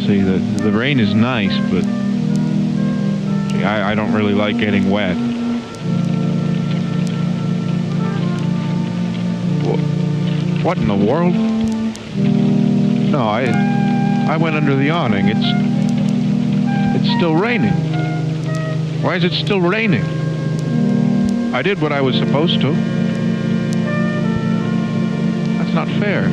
See, the rain is nice, but gee, I don't really like getting wet. What in the world? No, I went under the awning. It's still raining. Why is it still raining? I did what I was supposed to. That's not fair.